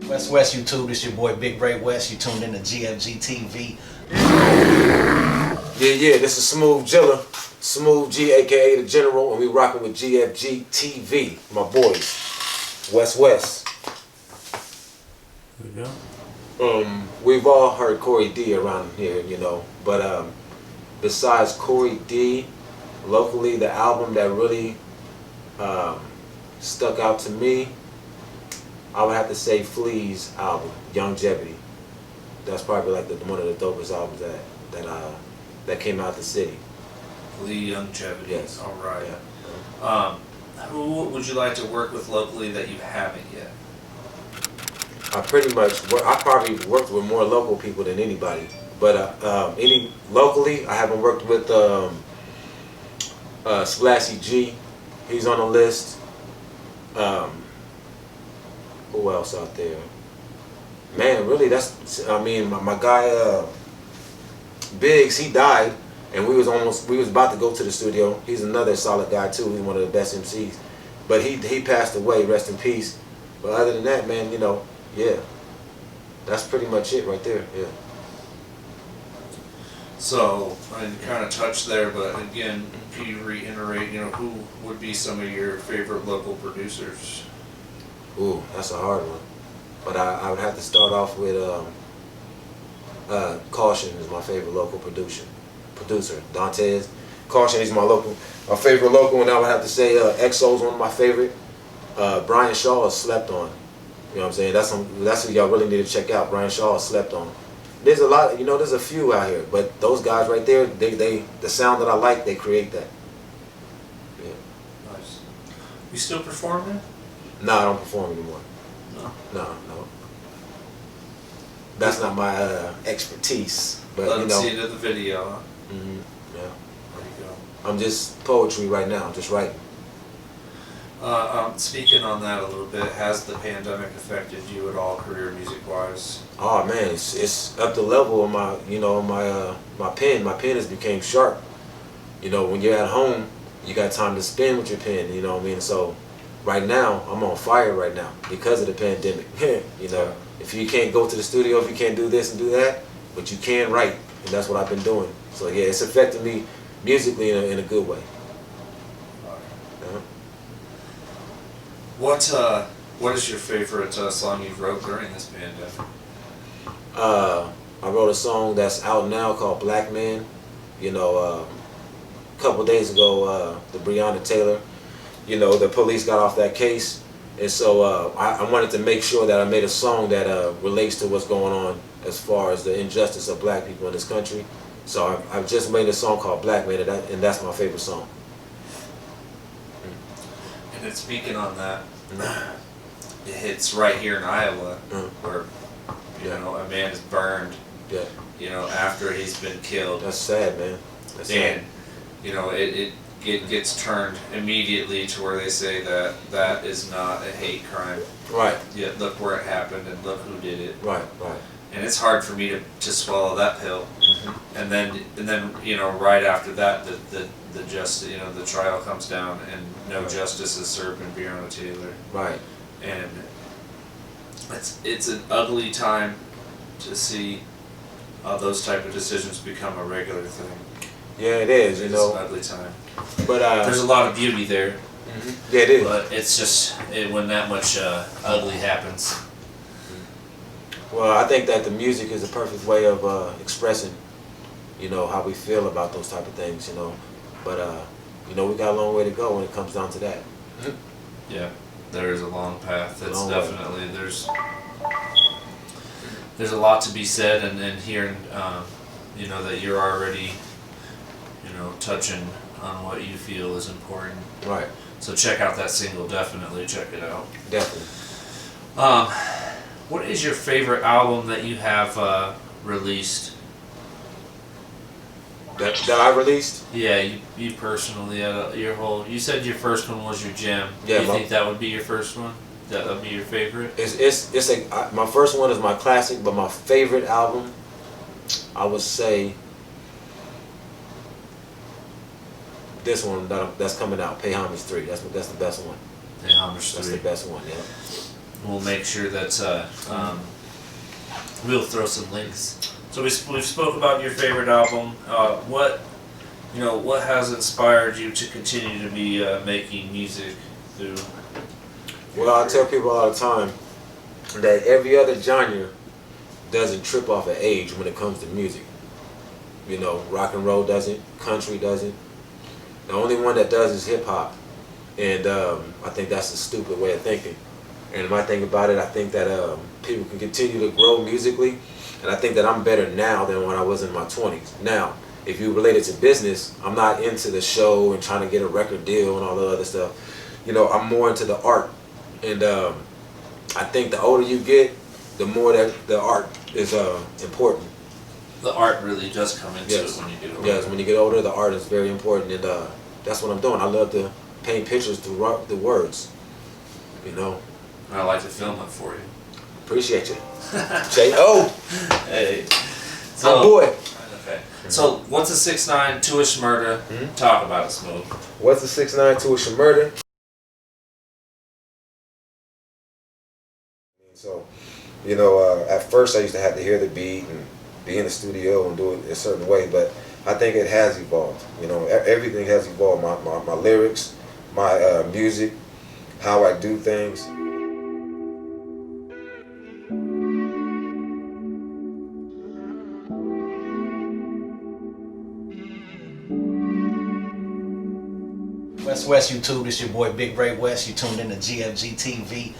West YouTube, this your boy Big Ray West. You tuned in to GFG TV. Yeah, this is Smoov Smoov G, aka the General, and we rocking with GFG TV. My boys, West. There we go. We've all heard Corey D around here, you know, but besides Corey D, locally, the album that really stuck out to me, I would have to say Flea's album, Longevity. That's probably like one of the dopest albums that came out the city. Flea Longevity. Yes. All right. Yeah. Who would you like to work with locally that you haven't yet? I probably worked with more local people than anybody, but locally, I haven't worked with Smoov G. He's on the list. Who else out there? Man, really, my guy Biggs. He died, and we was about to go to the studio. He's another solid guy too. He's one of the best MCs, but he passed away. Rest in peace. But other than that, man, you know, yeah, that's pretty much it right there. Yeah. So I kind of touched there, but again, can you reiterate? You know, who would be some of your favorite local producers? Ooh, that's a hard one. But I would have to start off with Caution is my favorite local producer. Dantes. Caution is my favorite local, and I would have to say EXO's one of my favorite. Brian Shaw is slept on. You know what I'm saying? That's who y'all really need to check out. Brian Shaw is slept on. There's a lot, you know, there's a few out here, but those guys right there, the sound that I like, they create that. Yeah. Nice. You still performing? No, I don't perform anymore. No. That's not my expertise. But Let you them know. see it in the video. Huh? Yeah. There you go. I'm just poetry right now. I'm just writing. Speaking on that a little bit, has the pandemic affected you at all, career music-wise? Oh man, it's up the level of my, you know, my pen. My pen has became sharp. You know, when you're at home, you got time to spend with your pen. You know what I mean? So right now, I'm on fire right now because of the pandemic. You know, if you can't go to the studio, if you can't do this and do that, but you can write, and that's what I've been doing. So yeah, it's affected me musically in a good way. What is your favorite song you wrote during this pandemic? I wrote a song that's out now called Black Man. You know, a couple days ago, the Breonna Taylor, you know, the police got off that case. And so I wanted to make sure that I made a song that relates to what's going on as far as the injustice of black people in this country. So I've just made a song called Black Man, and that's my favorite song. And then speaking on that, it hits right here in Iowa, where you know a man is burned. Yeah. You know, after he's been killed. That's sad, man. That's sad. You know, it gets turned immediately to where they say that is not a hate crime. Right. Yet look where it happened and look who did it. Right. And it's hard for me to swallow that pill. And then you know, right after that, the trial comes down and no justice is served in Breonna Taylor. Right. And it's an ugly time to see those type of decisions become a regular thing. Yeah, it is. You know, it's an ugly time. But there's a lot of beauty there. Yeah, it is. But it's just when that much ugly happens. Well, I think that the music is a perfect way of expressing, you know, how we feel about those type of things, you know. But, you know, we got a long way to go when it comes down to that. Yeah, there is a long path. It's definitely, there's a lot to be said, and hearing, you know, that you're already, you know, touching on what you feel is important. Right. So check out that single, definitely check it out. Definitely. What is your favorite album that you have released? That I released? Yeah, you personally, you said your first one was your gem. Yeah. Do you think that would be your first one? That would be your favorite? My first one is my classic, but my favorite album, I would say, this one that's coming out, Pay Homage 3. That's the best one. Pay Homage 3. That's the best one, yeah. we'll make sure that we'll throw some links. So we've spoke about your favorite album. What has inspired you to continue to be making music through? Well, I tell people all the time that every other genre doesn't trip off of age when it comes to music. You know, rock and roll doesn't, country doesn't. The only one that does is hip hop, and I think that's a stupid way of thinking. And my thing about it, I think that people can continue to grow musically, and I think that I'm better now than when I was in my 20s. Now, if you relate it to business, I'm not into the show and trying to get a record deal and all the other stuff. You know, I'm more into the art, and I think the older you get, the more that the art is important. The art really does come into it when you get older. Yes, when you get older, the art is very important, and that's what I'm doing. I love to paint pictures through the words, you know. And I like to film it for you. Appreciate you. J.O. Hey. My boy. Okay. So, what's a 6ix9ine Two-ish Murder? Talk about it, Smoov. What's a 6ix9ine Two-ish Murder? So, you know, at first I used to have to hear the beat and be in the studio and do it a certain way, but I think it has evolved. You know, everything has evolved. My lyrics, my music, how I do things. West YouTube, this your boy Big Ray West. You tuned in to GFG TV.